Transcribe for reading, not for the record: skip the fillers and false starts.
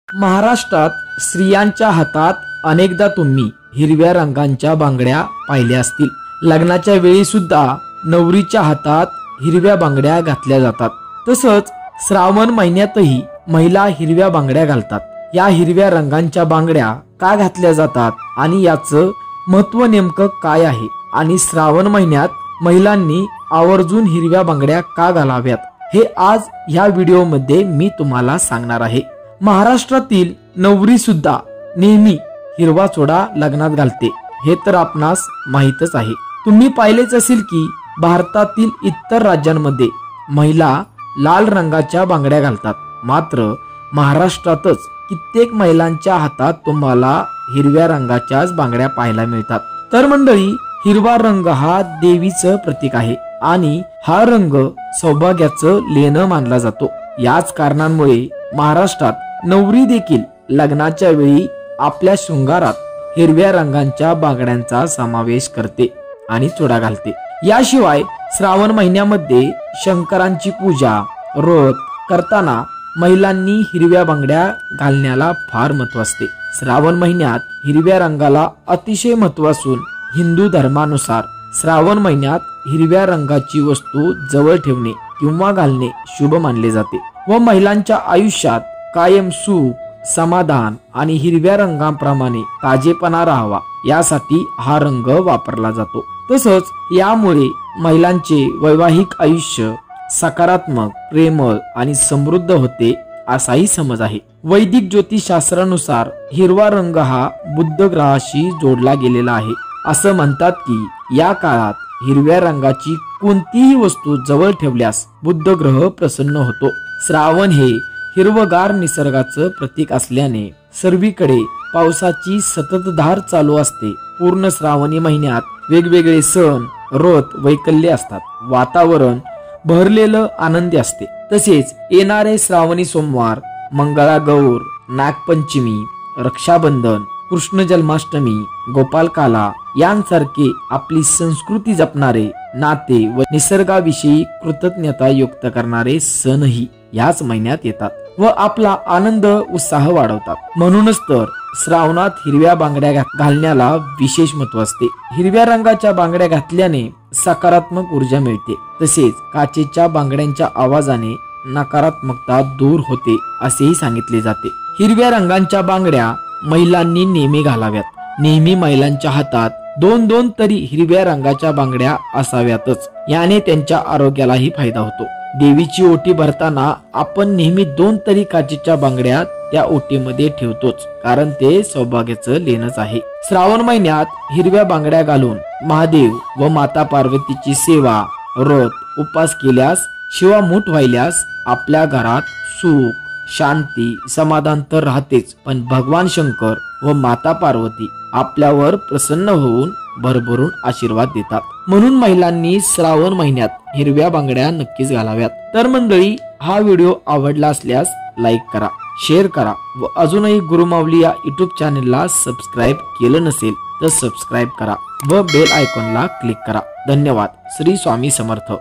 महाराष्ट्रात स्त्रियांच्या हातात अनेकदा तुम्ही हिरव्या रंगाच्या बांगड्या पाहिल्या असतील। लग्नाच्या वेळी सुद्धा नवरीच्या हातात हिरव्या बांगड्या घातल्या जातात। तसंच श्रावण महिन्यातही महिला हिरव्या बांगड्या घालतात। या हिरव्या रंगाच्या बांगड्या का घातल्या जातात आणि याचं महत्त्व नेमकं काय आहे आणि श्रावण महिन्यात महिलांनी आवर्जून हिरव्या बांगड्या का घालाव्यात हे आज या व्हिडिओमध्ये मी तुम्हाला सांगणार आहे। महाराष्ट्रातील नवरी सुद्धा नेहमी हिरवा चोळा लग्नात घालते हे तर आपणास माहीतच आहे। तुम्ही पाहिलेच असेल की भारतातील इतर राज्यांमध्ये महिला लाल रंगाच्या बांगड्या घालतात, मात्र महाराष्ट्रातच कित्येक महिलांच्या हातात तुम्हाला हिरव्या रंगाच्याच बांगड्या पाहायला मिळतात। तर मंडळी, हिरवा रंग हा देवीचं प्रतीक आहे आणि हा रंग सौभाग्याचं लेणं मानला जातो। याच कारणांमुळे महाराष्ट्रात नवरी देखील लग्नाच्या वेळी आपल्या शृंगारात हिरव्या रंगाच्या बांगड्यांचा समावेश करते आणि चोळा घालते। याशिवाय श्रावण महिन्यामध्ये शंकरांची पूजा व्रत करताना महिलांनी हिरव्या बांगड्या घालण्याला फार महत्त्व असते। श्रावण महिन्यात हिरव्या रंगाला अतिशय महत्त्व असून हिंदू धर्मानुसार श्रावण महिन्यात हिरव्या रंगाची वस्तू जवळ ठेवणे किंवा घालणे शुभ मानले जाते व महिलांच्या आयुष्यात कायम सुख, समाधान आणि हिरव्या रंगाप्रमाणे ताजेपणा राहावा यासाठी हा रंग वापरला जातो। तसंच यामुळे महिलांचे वैवाहिक आयुष्य सकारात्मक, प्रेमळ आणि समृद्ध होते असाही समज आहे। वैदिक ज्योतिषशास्त्रानुसार हिरवा रंग हा बुध ग्रहाशी जोडला गेलेला आहे। असं म्हणतात की या काळात हिरव्या रंगाची कोणतीही वस्तू जवळ ठेवल्यास बुध ग्रह प्रसन्न होतो। श्रावण हे हिरवगार निसर्गाचं प्रतीक असल्याने सर्वीकडे पावसाची सततधार चालू असते। पूर्ण श्रावणी महिन्यात वेगवेगळे सण, व्रत, वैकल्य असतात। वातावरण भरलेलं आनंदी असते। तसेच येणारे श्रावणी सोमवार, मंगळागौर, नागपंचमी, रक्षाबंधन, कृष्ण जन्माष्टमी, गोपालकाला यांसारखे आपली संस्कृती जपणारे, नाते व निसर्गाविषयी कृतज्ञता युक्त करणारे सणही याच महिन्यात येतात व आपला आनंद उत्साह वाढवतात। म्हणूनच तर श्रावणात हिरव्या बांगड्या घालण्याला विशेष महत्त्व असते। हिरव्या रंगाच्या बांगड्या घातल्याने सकारात्मक ऊर्जा मिळते। तसेच काचेच्या बांगड्यांच्या आवाजाने नकारात्मकता दूर होते असेही सांगितले जाते। हिरव्या रंगाच्या बांगड्या महिलांनी नेहमी घालाव्यात। नेहमी महिलांच्या हातात दोन दोन तरी हिरव्या रंगाच्या बांगड्या असाव्यातच। याने त्यांच्या आरोग्यालाही फायदा होतो। देवीची ओटी भरताना आपण नेहमी दोन तरी काचेच्या बांगड्या त्या ओटीमध्ये ठेवतोच, कारण ते सौभाग्याचं लेणंच आहे। श्रावण महिन्यात हिरव्या बांगड्या घालून महादेव व माता पार्वतीची सेवा, व्रत, उपास केल्यास, शिवामूठ वाहिल्यास आपल्या घरात सुख, शांती, समाधान तर राहतेच, पण भगवान शंकर व माता पार्वती आपल्यावर प्रसन्न होऊन भरभरून आशीर्वाद देतात। म्हणून महिलांनी श्रावण महिन्यात हिरव्या बांगड्या नक्कीच घालाव्यात। तर मंडळी, हा व्हिडिओ आवडला असल्यास लाईक करा, शेअर करा व अजूनही गुरुमाऊली या युट्यूब चॅनलला सबस्क्राईब केलं नसेल तर सबस्क्राईब करा व बेल आयकॉनला क्लिक करा। धन्यवाद। श्री स्वामी समर्थ।